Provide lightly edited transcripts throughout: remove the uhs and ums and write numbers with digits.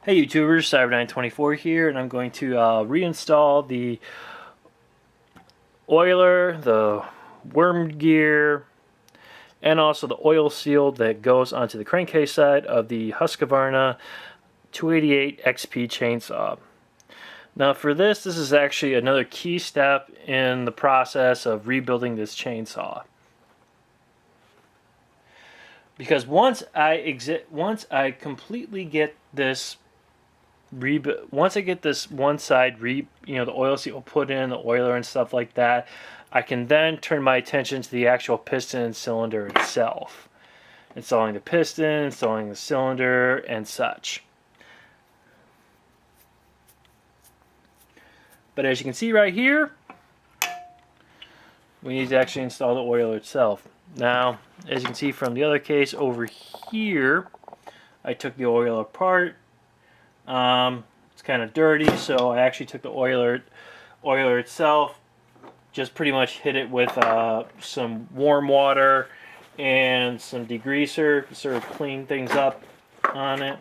Hey YouTubers, Cyber924 here, and I'm going to reinstall the oiler, the worm gear, and also the oil seal that goes onto the crankcase side of the Husqvarna 288 XP chainsaw. Now for this is actually another key step in the process of rebuilding this chainsaw. Because once I completely get this once I get this one side the oil seal put in, the oiler and stuff like that, I can then turn my attention to the actual piston and cylinder itself. Installing the piston, installing the cylinder, and such. But as you can see right here, we need to actually install the oiler itself. Now, as you can see from the other case over here, I took the oiler apart. It's kind of dirty, so I actually took the oiler itself, just pretty much hit it with some warm water and some degreaser to sort of clean things up on it,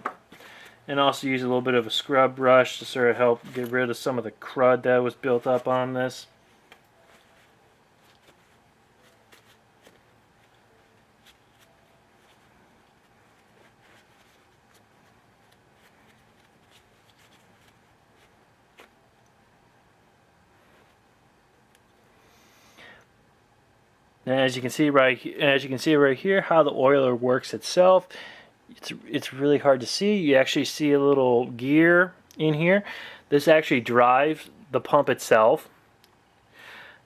and also use a little bit of a scrub brush to sort of help get rid of some of the crud that was built up on this. And as you can see right here, how the oiler works itself, it's really hard to see. You actually see a little gear in here. This actually drives the pump itself.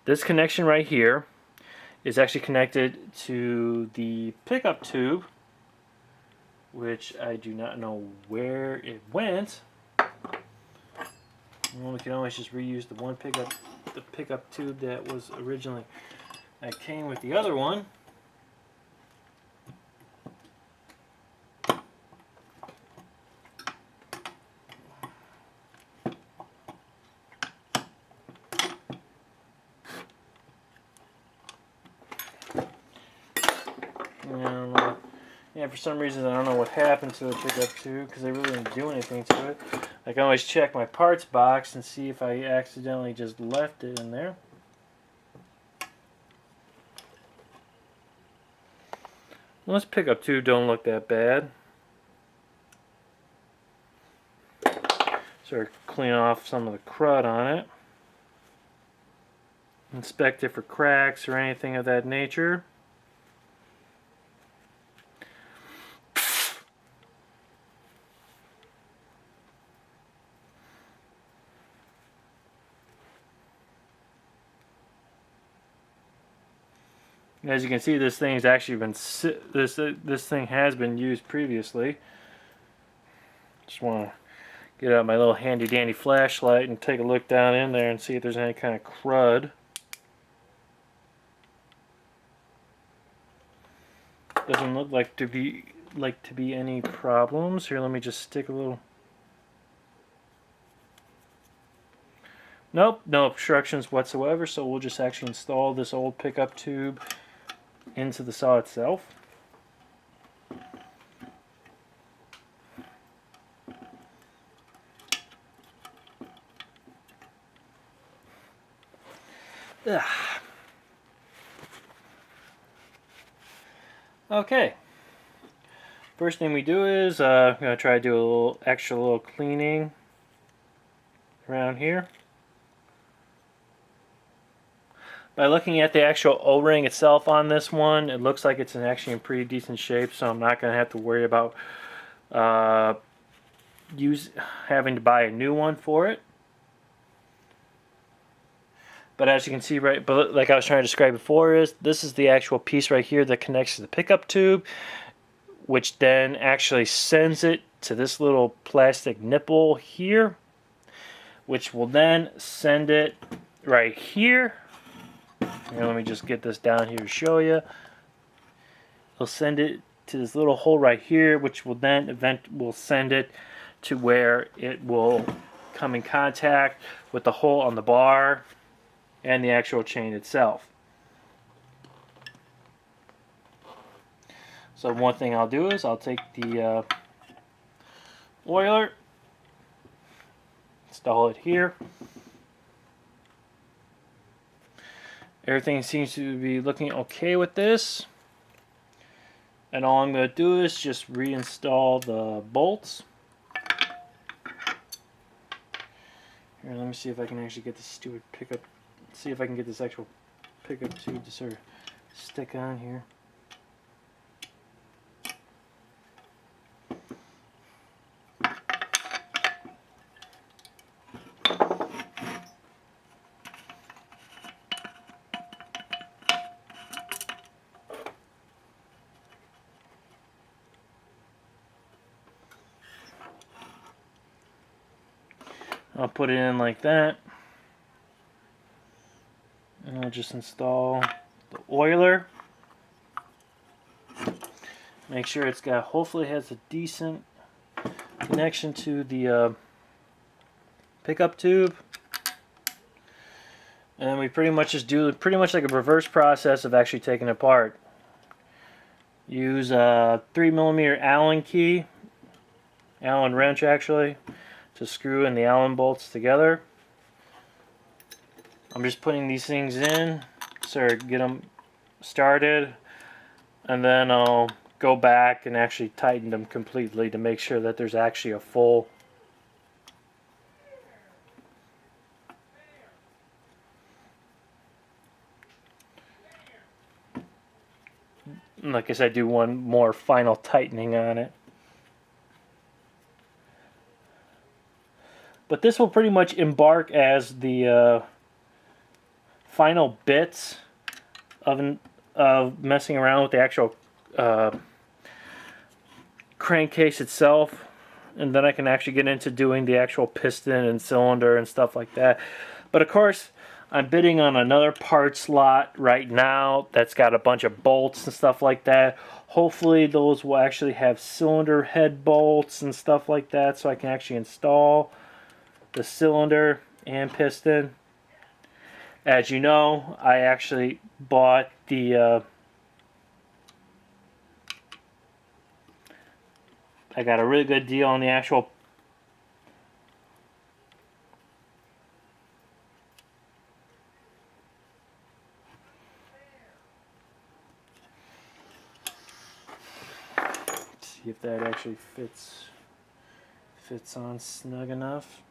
This connection right here is actually connected to the pickup tube, which I do not know where it went. Well, we can always just reuse the pickup tube that was originally that came with the other one. And yeah, for some reason I don't know what happened to the pickup tube because I really didn't do anything to it. I can always check my parts box and see if I accidentally just left it in there. Well, this pickup tube don't look that bad. Sort of clean off some of the crud on it. Inspect it for cracks or anything of that nature. As you can see, this thing has actually been this thing has been used previously. Just want to get out my little handy dandy flashlight and take a look down in there and see if there's any kind of crud. Doesn't look like to be any problems. Here, let me just stick a little. Nope, no obstructions whatsoever. So we'll just actually install this old pickup tube into the saw itself. Ugh. Okay. First thing we do is I'm going to try to do a little extra cleaning around here. By looking at the actual O-ring itself on this one, it looks like it's actually in pretty decent shape, so I'm not going to have to worry about having to buy a new one for it. But as you can see, but like I was trying to describe before, this is the actual piece right here that connects to the pickup tube, which then actually sends it to this little plastic nipple here, which will then send it right here. Here, let me just get this down here to show you. It'll send it to this little hole right here, which will then will send it to where it will come in contact with the hole on the bar and the actual chain itself. So one thing I'll do is I'll take the oiler install it here. Everything seems to be looking okay with this. And all I'm going to do is just reinstall the bolts. Here, let me see if I can actually get this stupid pickup. See if I can get this actual pickup tube to sort of stick on here. I'll put it in like that. And I'll just install the oiler. Make sure it's got, hopefully has a decent connection to the pickup tube. And then we pretty much just do pretty much like a reverse process of actually taking it apart. Use a 3mm Allen key, Allen wrench actually, to screw in the Allen bolts together. I'm just putting these things in, so get them started, and then I'll go back and actually tighten them completely to make sure that there's actually a full like I said, do one more final tightening on it. But this will pretty much embark as the final bits of messing around with the actual crankcase itself, and then I can actually get into doing the actual piston and cylinder and stuff like that. But of course, I'm bidding on another parts lot right now that's got a bunch of bolts and stuff like that. Hopefully those will actually have cylinder head bolts and stuff like that, so I can actually install the cylinder and piston. As you know, I actually bought the I got a really good deal on the actual see if that actually fits on snug enough.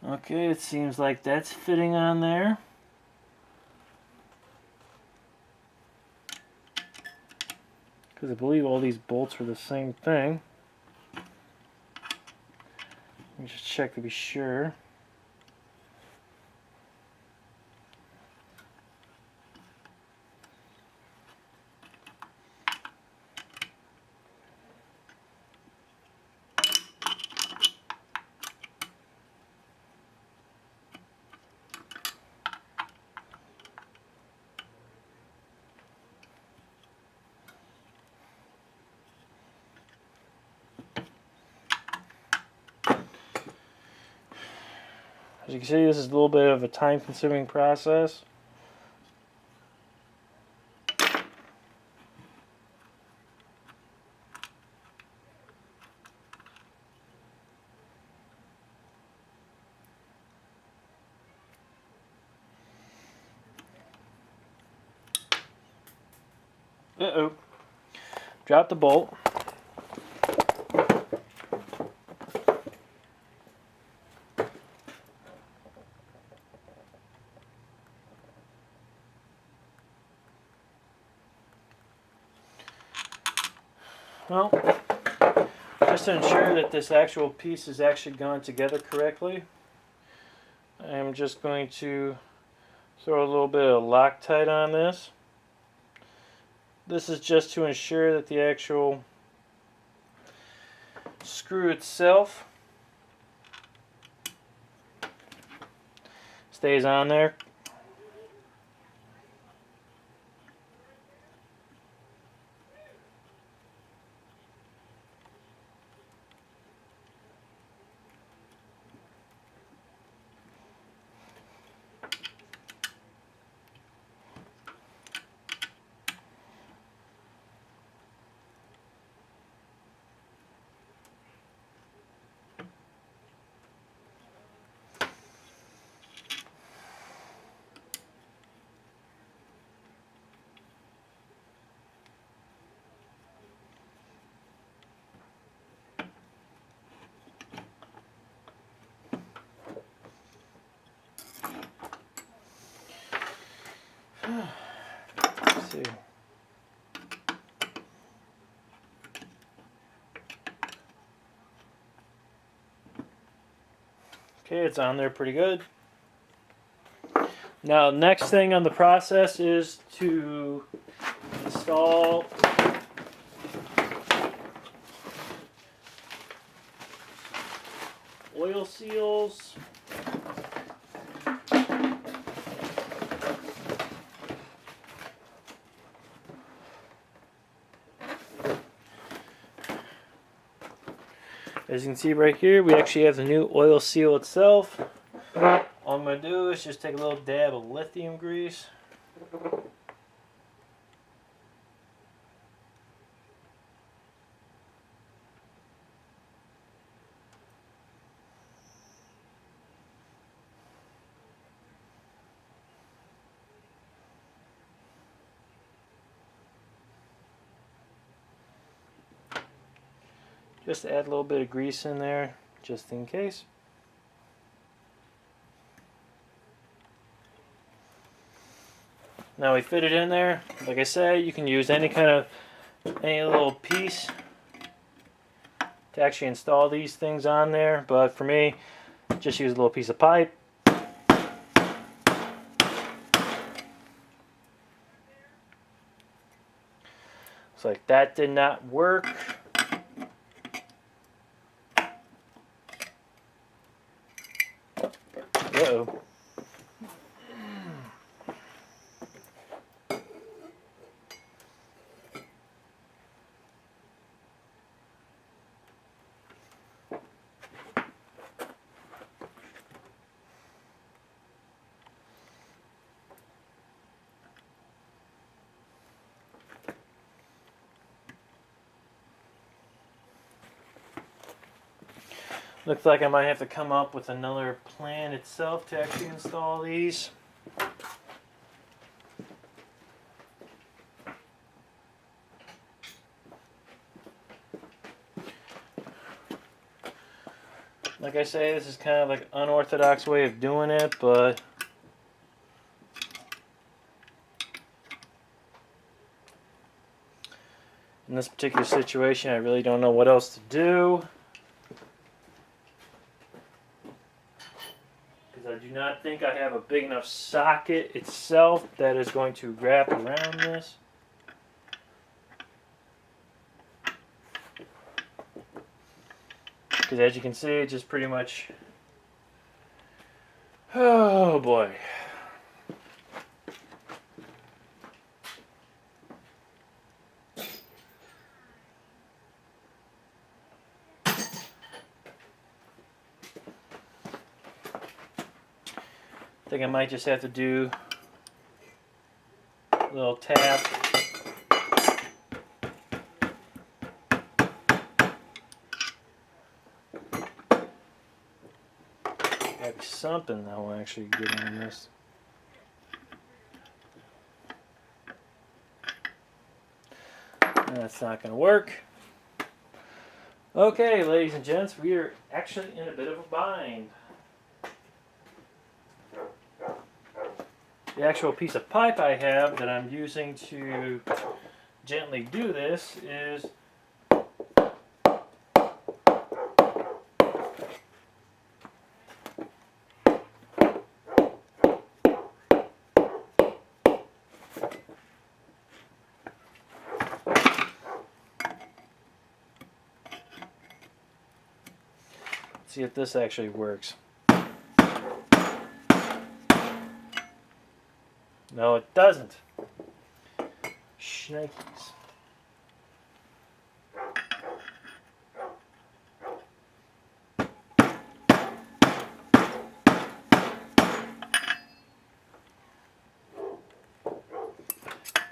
Okay, it seems like that's fitting on there. Because I believe all these bolts are the same thing. Let me just check to be sure. As you can see, this is a little bit of a time-consuming process. Uh-oh. Drop the bolt. Well, just to ensure that this actual piece is actually gone together correctly, I'm just going to throw a little bit of Loctite on this. This is just to ensure that the actual screw itself stays on there. Let's see. Okay, it's on there pretty good. Now, next thing on the process is to install oil seals. As you can see right here, we actually have the new oil seal itself. All I'm going to do is just take a little dab of lithium grease. Just add a little bit of grease in there, just in case. Now we fit it in there. Like I said, you can use any little piece to actually install these things on there. But for me, just use a little piece of pipe. It's like that did not work. Uh-oh. Looks like I might have to come up with another plan itself to actually install these. Like I say, this is kind of like an unorthodox way of doing it, but in this particular situation, I really don't know what else to do. I do not think I have a big enough socket itself that is going to wrap around this. Because as you can see, it just pretty much... Oh boy. I think I might just have to do a little tap. Gotta be something that will actually get on this. That's not going to work. Okay, ladies and gents, we are actually in a bit of a bind. The actual piece of pipe I have that I'm using to gently do this is See if this actually works. No, it doesn't. Shnikes.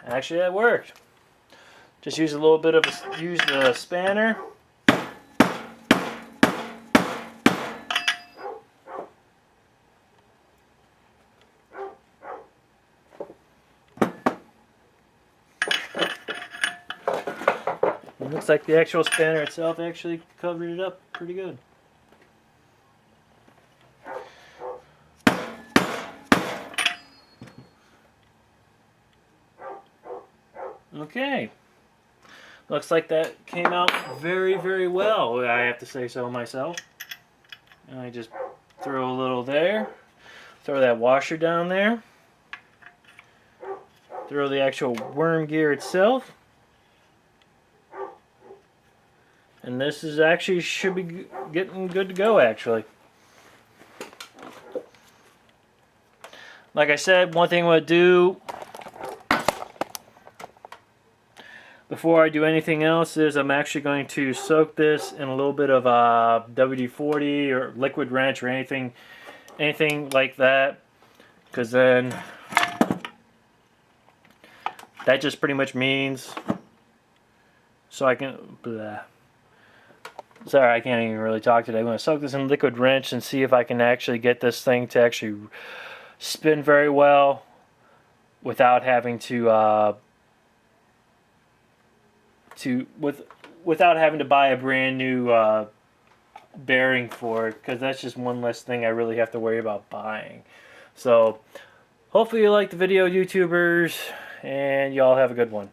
Actually, that worked. Just use a little bit of use the spanner. It looks like the actual spanner itself actually covered it up pretty good. Okay. Looks like that came out very, very well, I have to say so myself. And I just throw a little there. Throw that washer down there. Throw the actual worm gear itself. And this is actually should be getting good to go actually. Like I said, one thing I'm going to do before I do anything else is I'm actually going to soak this in a little bit of WD-40 or liquid wrench or anything like that, because then that just pretty much means so I can sorry, I can't even really talk today. I'm going to soak this in liquid wrench and see if I can actually get this thing to actually spin very well without having to without having to buy a brand new bearing for it, because that's just one less thing I really have to worry about buying. So hopefully you liked the video, YouTubers, and y'all have a good one.